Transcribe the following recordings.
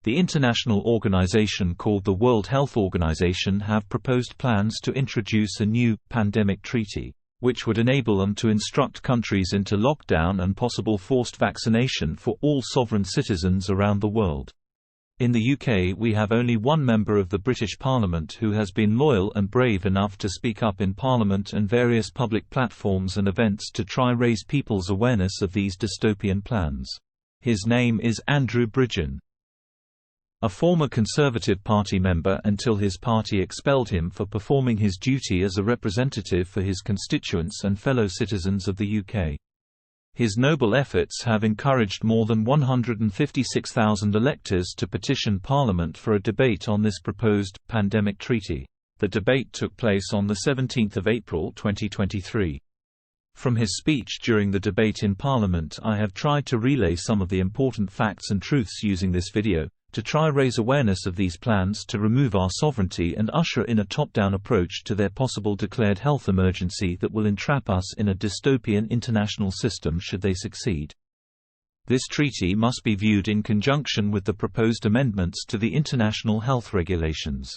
The international organization called the World Health Organization have proposed plans to introduce a new pandemic treaty, which would enable them to instruct countries into lockdown and possible forced vaccination for all sovereign citizens around the world. In the UK, we have only one member of the British Parliament who has been loyal and brave enough to speak up in Parliament and various public platforms and events to try raise people's awareness of these dystopian plans. His name is Andrew Bridgen. A former Conservative Party member until his party expelled him for performing his duty as a representative for his constituents and fellow citizens of the UK. His noble efforts have encouraged more than 156,000 electors to petition Parliament for a debate on this proposed pandemic treaty. The debate took place on 17 April 2023. From his speech during the debate in Parliament, I have tried to relay some of the important facts and truths using this video, to try raise awareness of these plans to remove our sovereignty and usher in a top-down approach to their possible declared health emergency that will entrap us in a dystopian international system should they succeed. This treaty must be viewed in conjunction with the proposed amendments to the international health regulations.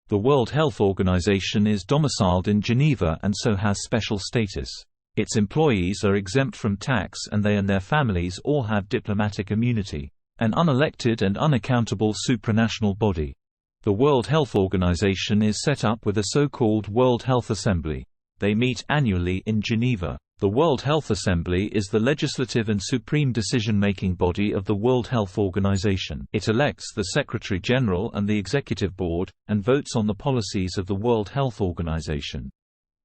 The World Health Organization is domiciled in Geneva and so has special status. Its employees are exempt from tax and they and their families all have diplomatic immunity. An unelected and unaccountable supranational body. The World Health Organization is set up with a so-called World Health Assembly. They meet annually in Geneva. The World Health Assembly is the legislative and supreme decision-making body of the World Health Organization. It elects the Secretary-General and the Executive Board, and votes on the policies of the World Health Organization.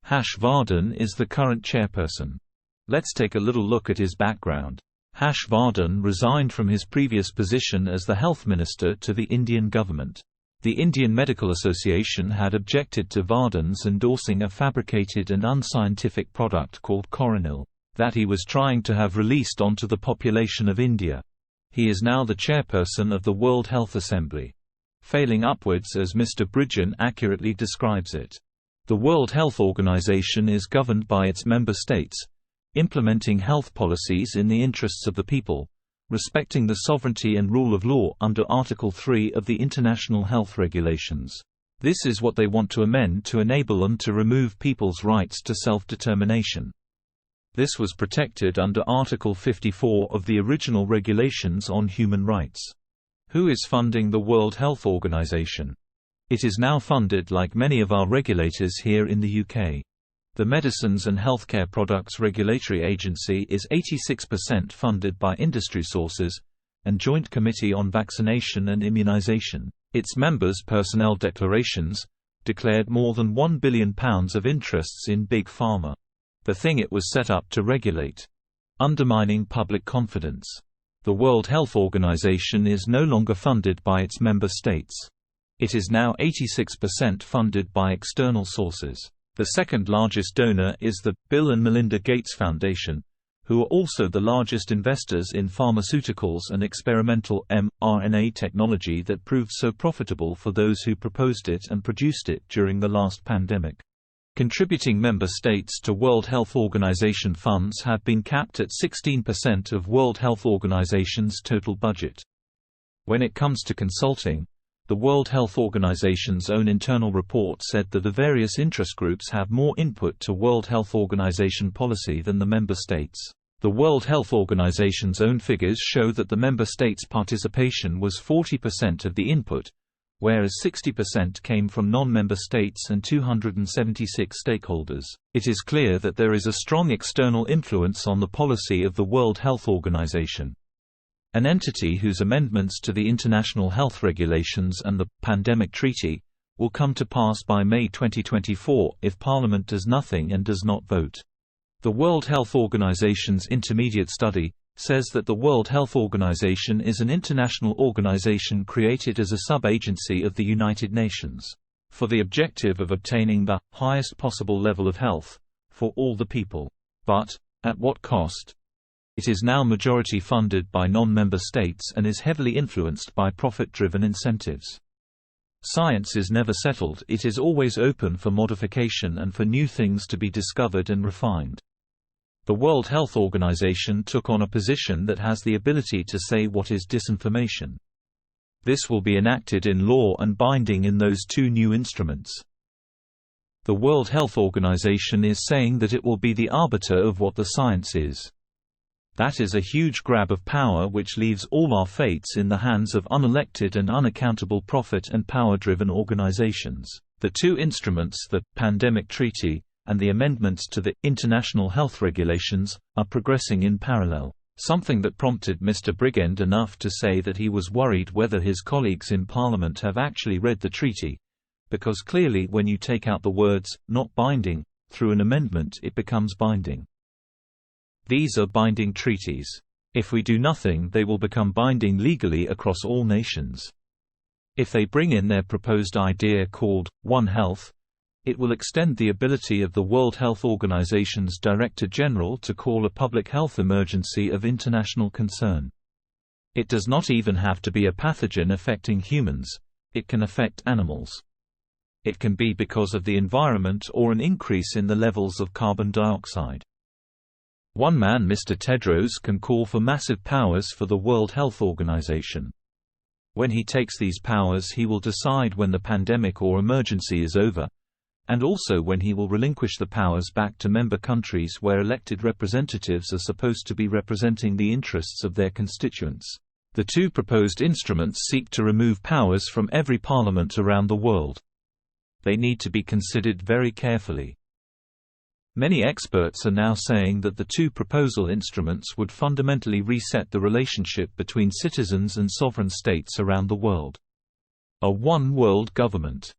Hash Vardhan is the current chairperson. Let's take a little look at his background. Hash Vardhan resigned from his previous position as the health minister to the Indian government. The Indian Medical Association had objected to Vardhan's endorsing a fabricated and unscientific product called Coronil, that he was trying to have released onto the population of India. He is now the chairperson of the World Health Assembly. Failing upwards, as Mr. Bridgen accurately describes it. The World Health Organization is governed by its member states, implementing health policies in the interests of the people, respecting the sovereignty and rule of law under Article 3 of the International Health Regulations. This is what they want to amend to enable them to remove people's rights to self-determination. This was protected under Article 54 of the original Regulations on Human Rights. Who is funding the World Health Organization? It is now funded like many of our regulators here in the UK. The Medicines and Healthcare Products Regulatory Agency is 86% funded by industry sources, and Joint Committee on Vaccination and Immunization, its members' personnel declarations, declared more than £1 billion of interests in Big Pharma. The thing it was set up to regulate. Undermining public confidence. The World Health Organization is no longer funded by its member states. It is now 86% funded by external sources. The second largest donor is the Bill and Melinda Gates Foundation, who are also the largest investors in pharmaceuticals and experimental mRNA technology that proved so profitable for those who proposed it and produced it during the last pandemic. Contributing member states to World Health Organization funds have been capped at 16% of World Health Organization's total budget. When it comes to consulting, the World Health Organization's own internal report said that the various interest groups have more input to World Health Organization policy than the member states. The World Health Organization's own figures show that the member states' participation was 40% of the input, whereas 60% came from non-member states and 276 stakeholders. It is clear that there is a strong external influence on the policy of the World Health Organization. An entity whose amendments to the International Health Regulations and the Pandemic Treaty will come to pass by May 2024 if Parliament does nothing and does not vote. The World Health Organization's intermediate study says that the World Health Organization is an international organization created as a sub-agency of the United Nations, for the objective of obtaining the highest possible level of health for all the people. But, at what cost? It is now majority funded by non-member states and is heavily influenced by profit-driven incentives. Science is never settled, it is always open for modification and for new things to be discovered and refined. The World Health Organization took on a position that has the ability to say what is disinformation. This will be enacted in law and binding in those two new instruments. The World Health Organization is saying that it will be the arbiter of what the science is. That is a huge grab of power which leaves all our fates in the hands of unelected and unaccountable profit and power-driven organizations. The two instruments, the Pandemic Treaty and the amendments to the International Health Regulations, are progressing in parallel, something that prompted Mr. Brigend enough to say that he was worried whether his colleagues in Parliament have actually read the treaty, because clearly when you take out the words, "not binding," through an amendment it becomes binding. These are binding treaties. If we do nothing, they will become binding legally across all nations. If they bring in their proposed idea called One Health, it will extend the ability of the World Health Organization's Director General to call a public health emergency of international concern. It does not even have to be a pathogen affecting humans. It can affect animals. It can be because of the environment or an increase in the levels of carbon dioxide. One man, Mr. Tedros, can call for massive powers for the World Health Organization. When he takes these powers, he will decide when the pandemic or emergency is over, and also when he will relinquish the powers back to member countries where elected representatives are supposed to be representing the interests of their constituents. The two proposed instruments seek to remove powers from every parliament around the world. They need to be considered very carefully. Many experts are now saying that the two proposal instruments would fundamentally reset the relationship between citizens and sovereign states around the world. A one-world government.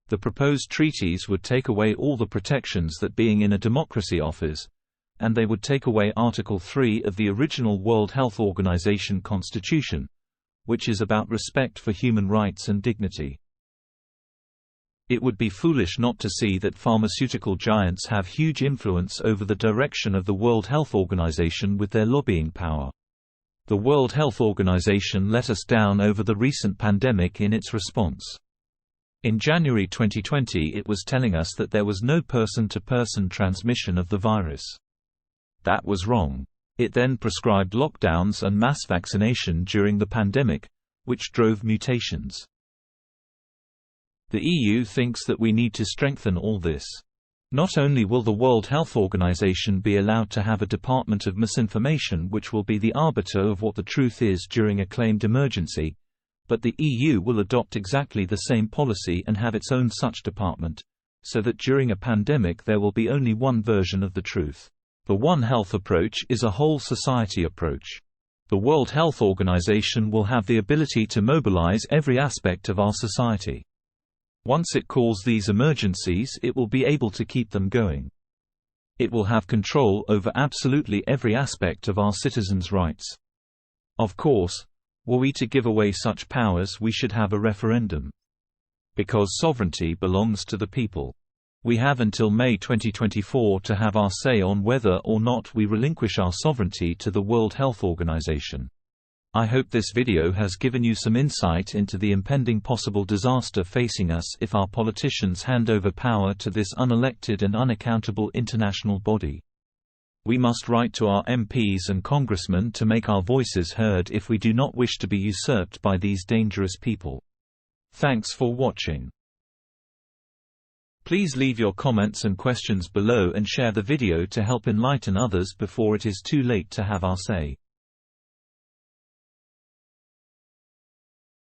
The proposed treaties would take away all the protections that being in a democracy offers, and they would take away Article 3 of the original World Health Organization Constitution, which is about respect for human rights and dignity. It would be foolish not to see that pharmaceutical giants have huge influence over the direction of the World Health Organization with their lobbying power. The World Health Organization let us down over the recent pandemic in its response. In January 2020 it was telling us that there was no person-to-person transmission of the virus. That was wrong. It then prescribed lockdowns and mass vaccination during the pandemic, which drove mutations. The EU thinks that we need to strengthen all this. Not only will the World Health Organization be allowed to have a department of misinformation which will be the arbiter of what the truth is during a claimed emergency, but the EU will adopt exactly the same policy and have its own such department, so that during a pandemic there will be only one version of the truth. The One Health approach is a whole society approach. The World Health Organization will have the ability to mobilize every aspect of our society. Once it calls these emergencies, it will be able to keep them going. It will have control over absolutely every aspect of our citizens' rights. Of course, were we to give away such powers, we should have a referendum. Because sovereignty belongs to the people. We have until May 2024 to have our say on whether or not we relinquish our sovereignty to the World Health Organization. I hope this video has given you some insight into the impending possible disaster facing us if our politicians hand over power to this unelected and unaccountable international body. We must write to our MPs and congressmen to make our voices heard if we do not wish to be usurped by these dangerous people. Thanks for watching. Please leave your comments and questions below and share the video to help enlighten others before it is too late to have our say.